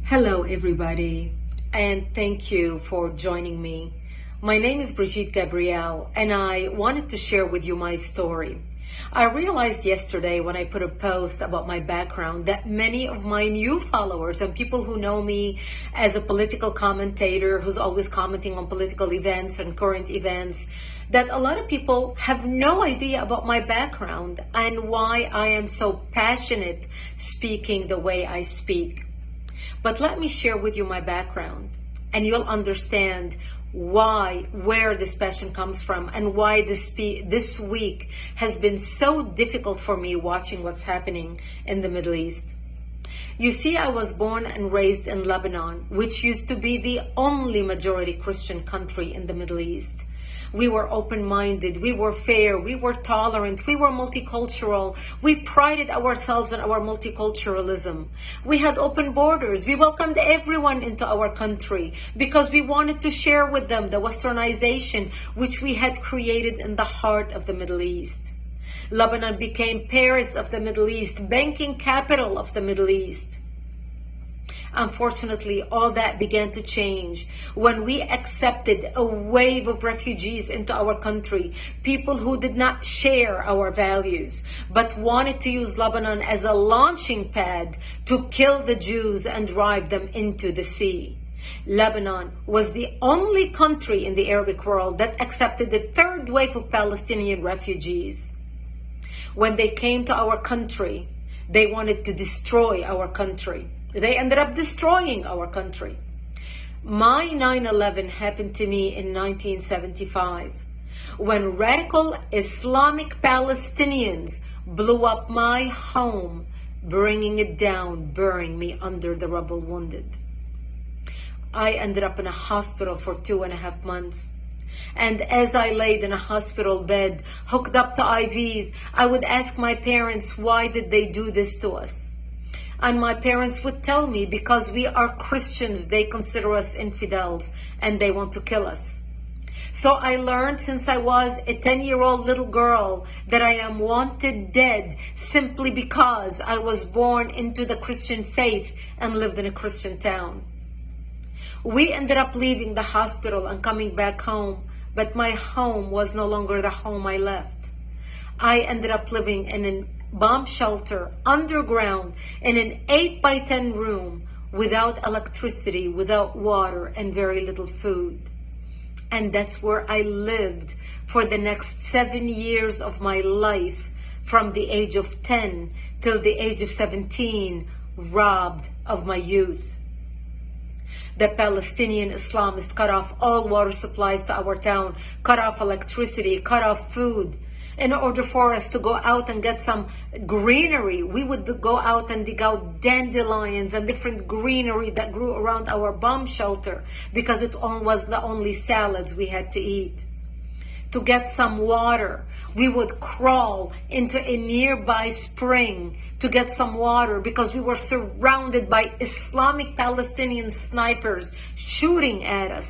Hello, everybody, and thank you for joining me. My name is Brigitte Gabrielle, and I wanted to share with you my story. I realized yesterday when I put a post about my background that many of my new followers and people who know me as a political commentator who's always commenting on political events and current events, that a lot of people have no idea about my background and why I am so passionate speaking the way I speak. But let me share with you my background, and you'll understand where this passion comes from, and why this week has been so difficult for me watching what's happening in the Middle East. You see, I was born and raised in Lebanon, which used to be the only majority Christian country in the Middle East. We were open-minded, we were fair, we were tolerant, we were multicultural. We prided ourselves on our multiculturalism. We had open borders. We welcomed everyone into our country because we wanted to share with them the westernization which we had created in the heart of the Middle East. Lebanon became Paris of the Middle East, banking capital of the Middle East. Unfortunately, all that began to change when we accepted a wave of refugees into our country, people who did not share our values, but wanted to use Lebanon as a launching pad to kill the Jews and drive them into the sea. Lebanon was the only country in the Arabic world that accepted the third wave of Palestinian refugees. When they came to our country, they wanted to destroy our country. They ended up destroying our country. My 9/11 happened to me in 1975 when radical Islamic Palestinians blew up my home, bringing it down, burying me under the rubble wounded. I ended up in a hospital for 2.5 months. And as I laid in a hospital bed, hooked up to IVs, I would ask my parents, why did they do this to us? And my parents would tell me, because we are Christians, they consider us infidels and they want to kill us. So I learned since I was a 10-year-old little girl that I am wanted dead simply because I was born into the Christian faith and lived in a Christian town. We ended up leaving the hospital and coming back home, but my home was no longer the home I left. I ended up living in a bomb shelter underground in an 8x10 room without electricity, without water, and very little food. And that's where I lived for the next 7 years of my life, from the age of 10 till the age of 17, robbed of my youth. The Palestinian Islamists cut off all water supplies to our town, cut off electricity, cut off food. In order for us to go out and get some greenery, we would go out and dig out dandelions and different greenery that grew around our bomb shelter because it was the only salads we had to eat. To get some water, we would crawl into a nearby spring to get some water because we were surrounded by Islamic Palestinian snipers shooting at us.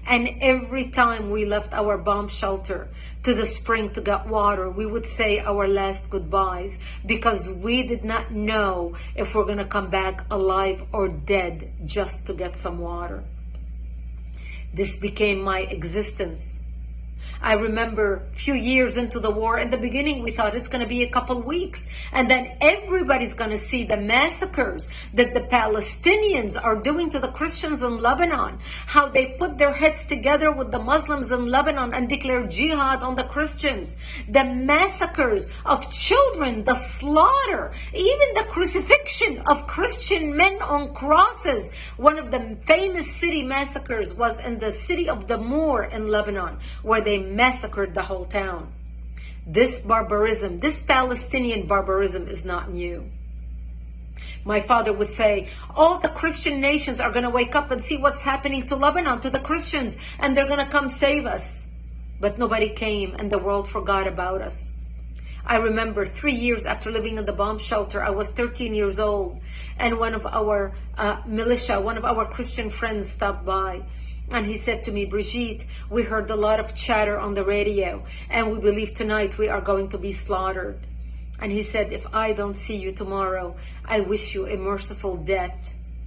And every time we left our bomb shelter to the spring to get water, we would say our last goodbyes because we did not know if we're going to come back alive or dead just to get some water. This became my existence. I remember a few years into the war, in the beginning we thought it's going to be a couple weeks, and then everybody's going to see the massacres that the Palestinians are doing to the Christians in Lebanon, how they put their heads together with the Muslims in Lebanon and declare jihad on the Christians, the massacres of children, the slaughter, even the crucifixion of Christian men on crosses. One of the famous city massacres was in the city of the Moor in Lebanon, where they massacred the whole town. This barbarism, this Palestinian barbarism is not new. My father would say, all the Christian nations are going to wake up and see what's happening to Lebanon, to the Christians, and they're going to come save us. But nobody came, and the world forgot about us. I remember 3 years after living in the bomb shelter, I was 13 years old, and one of our militia, one of our Christian friends stopped by. And he said to me, Brigitte, we heard a lot of chatter on the radio, and we believe tonight we are going to be slaughtered. And he said, if I don't see you tomorrow, I wish you a merciful death.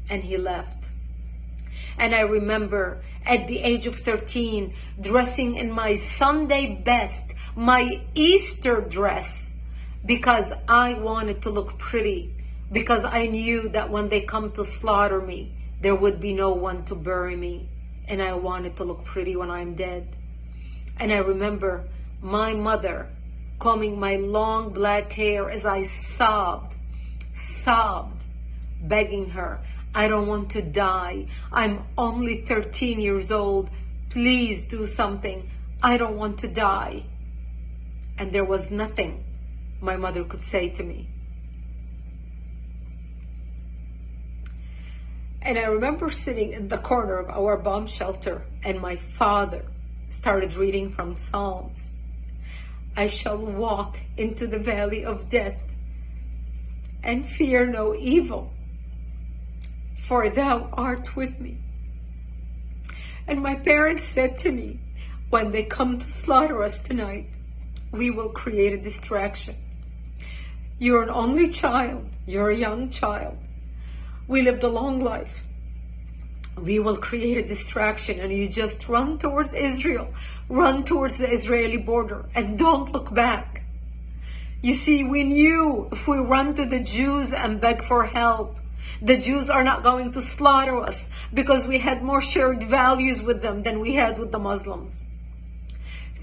and he left. And I remember at the age of 13, dressing in my Sunday best, my Easter dress, because I wanted to look pretty, because I knew that when they come to slaughter me, there would be no one to bury me, and I wanted to look pretty when I'm dead. And I remember my mother combing my long black hair as I sobbed, begging her, I don't want to die. I'm only 13 years old. Please do something. I don't want to die. And there was nothing my mother could say to me. And I remember sitting in the corner of our bomb shelter, and my father started reading from Psalms. I shall walk into the valley of death and fear no evil, for thou art with me. And my parents said to me, when they come to slaughter us tonight, we will create a distraction. You're an only child. You're a young child. We lived a long life. We will create a distraction, and you just run towards Israel, run towards the Israeli border, and don't look back. You see, we knew if we run to the Jews and beg for help, the Jews are not going to slaughter us, because we had more shared values with them than we had with the Muslims.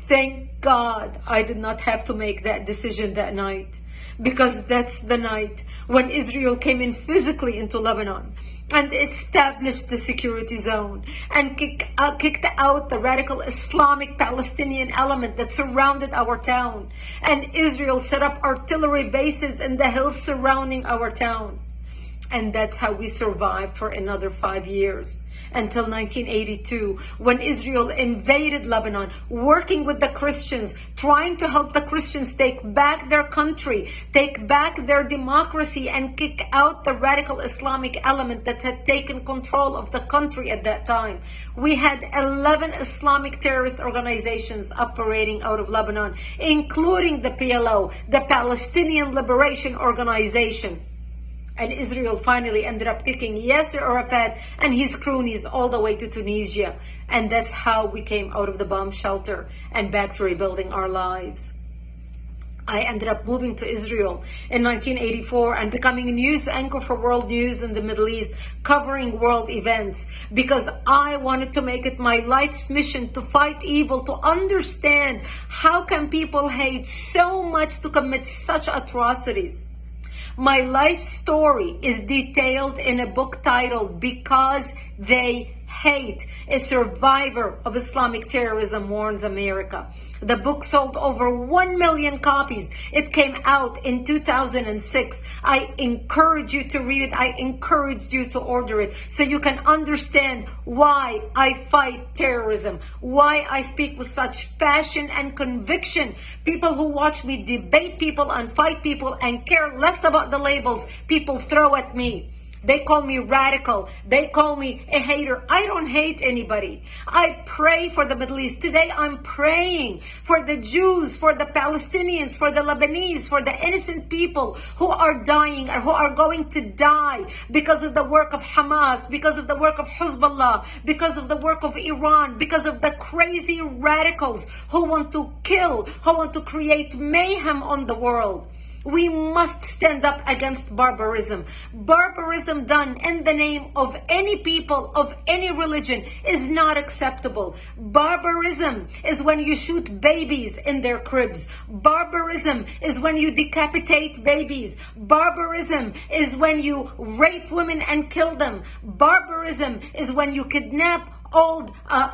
Thank God I did not have to make that decision that night, because that's the night when Israel came in physically into Lebanon and established the security zone and kicked out the radical Islamic Palestinian element that surrounded our town. And Israel set up artillery bases in the hills surrounding our town. And that's how we survived for another 5 years, until 1982, when Israel invaded Lebanon, working with the Christians, trying to help the Christians take back their country, take back their democracy, and kick out the radical Islamic element that had taken control of the country at that time. We had 11 Islamic terrorist organizations operating out of Lebanon, including the PLO, the Palestinian Liberation Organization. And Israel finally ended up kicking Yasser Arafat and his cronies all the way to Tunisia. And that's how we came out of the bomb shelter and back to rebuilding our lives. I ended up moving to Israel in 1984 and becoming a news anchor for World News in the Middle East, covering world events, because I wanted to make it my life's mission to fight evil, to understand how can people hate so much to commit such atrocities. My life story is detailed in a book titled Because They Hate. A survivor of Islamic terrorism warns America. The book sold over 1 million copies. It came out in 2006. I encourage you to read it. I encourage you to order it so you can understand why I fight terrorism, why I speak with such passion and conviction. People who watch me debate people and fight people and care less about the labels people throw at me. They call me radical. They call me a hater. I don't hate anybody. I pray for the Middle East. Today I'm praying for the Jews, for the Palestinians, for the Lebanese, for the innocent people who are dying or who are going to die because of the work of Hamas, because of the work of Hezbollah, because of the work of Iran, because of the crazy radicals who want to kill, who want to create mayhem on the world. We must stand up against barbarism. Barbarism done in the name of any people, of any religion, is not acceptable. Barbarism is when you shoot babies in their cribs. Barbarism is when you decapitate babies. Barbarism is when you rape women and kill them. Barbarism is when you kidnap old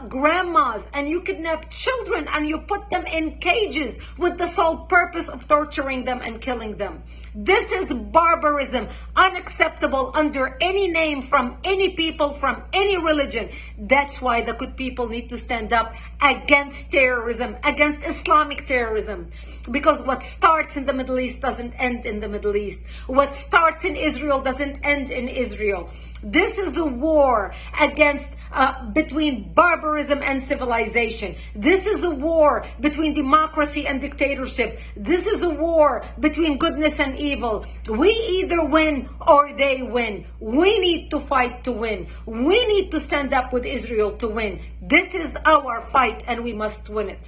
grandmas and you kidnap children and you put them in cages with the sole purpose of torturing them and killing them. This is barbarism, unacceptable under any name, from any people, from any religion. That's why the good people need to stand up against terrorism, against Islamic terrorism. Because what starts in the Middle East doesn't end in the Middle East. What starts in Israel doesn't end in Israel. This is a war against between barbarism and civilization. This is a war between democracy and dictatorship. This is a war between goodness and evil. We either win or they win. We need to fight to win. We need to stand up with Israel to win. This is our fight and we must win it.